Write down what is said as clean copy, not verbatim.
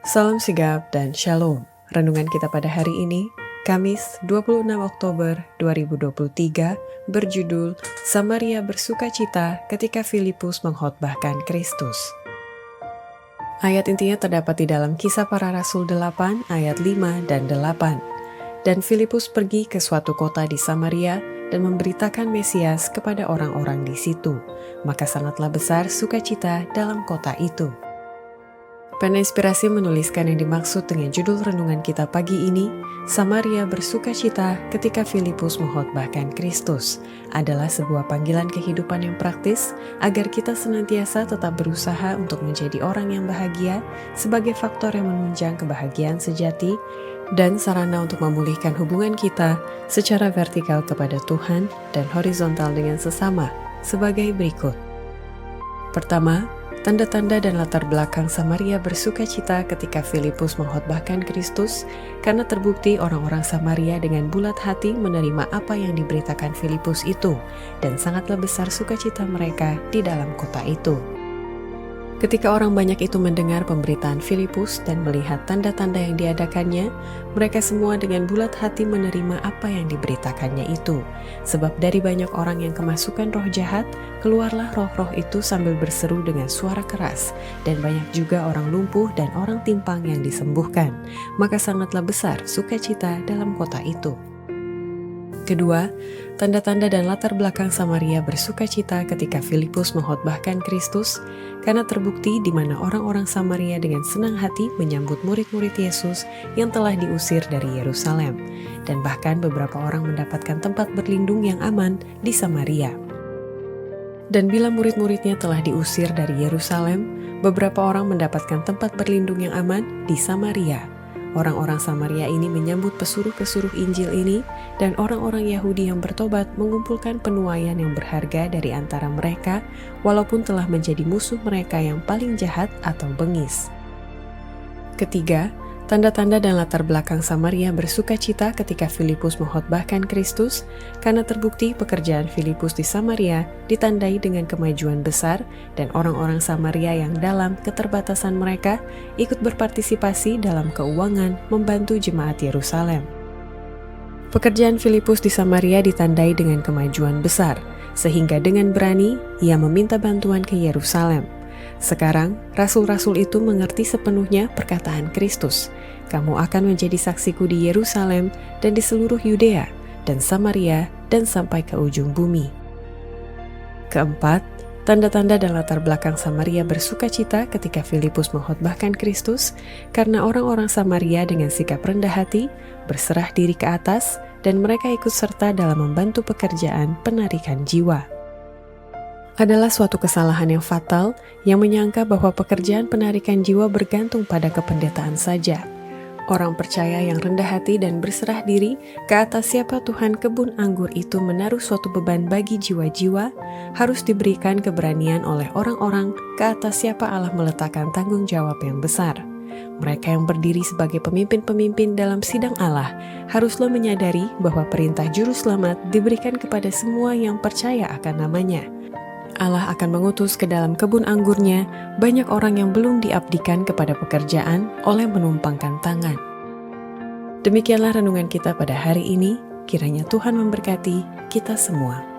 Salam sigap dan shalom. Renungan kita pada hari ini, Kamis 26 Oktober 2023, berjudul Samaria bersukacita ketika Filipus mengkhotbahkan Kristus. Ayat intinya terdapat di dalam Kisah Para Rasul 8 ayat 5 dan 8. Dan Filipus pergi ke suatu kota di Samaria dan memberitakan Mesias kepada orang-orang di situ. Maka sangatlah besar sukacita dalam kota itu. Pena Inspirasi menuliskan yang dimaksud dengan judul renungan kita pagi ini, Samaria bersukacita ketika Filipus mengkhotbahkan Kristus, adalah sebuah panggilan kehidupan yang praktis agar kita senantiasa tetap berusaha untuk menjadi orang yang bahagia sebagai faktor yang menunjang kebahagiaan sejati dan sarana untuk memulihkan hubungan kita secara vertikal kepada Tuhan dan horizontal dengan sesama sebagai berikut. Pertama, tanda-tanda dan latar belakang Samaria bersukacita ketika Filipus mengkhotbahkan Kristus, karena terbukti orang-orang Samaria dengan bulat hati menerima apa yang diberitakan Filipus itu, dan sangatlah besar sukacita mereka di dalam kota itu. Ketika orang banyak itu mendengar pemberitaan Filipus dan melihat tanda-tanda yang diadakannya, mereka semua dengan bulat hati menerima apa yang diberitakannya itu. Sebab dari banyak orang yang kemasukan roh jahat, keluarlah roh-roh itu sambil berseru dengan suara keras, dan banyak juga orang lumpuh dan orang timpang yang disembuhkan. Maka sangatlah besar sukacita dalam kota itu. Kedua, tanda-tanda dan latar belakang Samaria bersukacita ketika Filipus mengkhotbahkan Kristus, karena terbukti di mana orang-orang Samaria dengan senang hati menyambut murid-murid Yesus yang telah diusir dari Yerusalem, dan bahkan beberapa orang mendapatkan tempat berlindung yang aman di Samaria. Dan bila murid-muridnya telah diusir dari Yerusalem, beberapa orang mendapatkan tempat berlindung yang aman di Samaria. Orang-orang Samaria ini menyambut pesuruh-pesuruh Injil ini, dan orang-orang Yahudi yang bertobat mengumpulkan penuaian yang berharga dari antara mereka, walaupun telah menjadi musuh mereka yang paling jahat atau bengis. Ketiga, tanda-tanda dan latar belakang Samaria bersukacita ketika Filipus mengkhotbahkan Kristus, karena terbukti pekerjaan Filipus di Samaria ditandai dengan kemajuan besar, dan orang-orang Samaria yang dalam keterbatasan mereka ikut berpartisipasi dalam keuangan membantu jemaat Yerusalem. Pekerjaan Filipus di Samaria ditandai dengan kemajuan besar, sehingga dengan berani ia meminta bantuan ke Yerusalem. Sekarang, rasul-rasul itu mengerti sepenuhnya perkataan Kristus. Kamu akan menjadi saksiku di Yerusalem dan di seluruh Yudea dan Samaria dan sampai ke ujung bumi. Keempat, tanda-tanda dan latar belakang Samaria bersukacita ketika Filipus mengkhotbahkan Kristus, karena orang-orang Samaria dengan sikap rendah hati berserah diri ke atas, dan mereka ikut serta dalam membantu pekerjaan penarikan jiwa. Adalah suatu kesalahan yang fatal yang menyangka bahwa pekerjaan penarikan jiwa bergantung pada kependetaan saja. Orang percaya yang rendah hati dan berserah diri ke atas siapa Tuhan kebun anggur itu menaruh suatu beban bagi jiwa-jiwa, harus diberikan keberanian oleh orang-orang ke atas siapa Allah meletakkan tanggung jawab yang besar. Mereka yang berdiri sebagai pemimpin-pemimpin dalam sidang Allah haruslah menyadari bahwa perintah juru selamat diberikan kepada semua yang percaya akan namanya. Allah akan mengutus ke dalam kebun anggurnya banyak orang yang belum diabdikan kepada pekerjaan oleh menumpangkan tangan. Demikianlah renungan kita pada hari ini, kiranya Tuhan memberkati kita semua.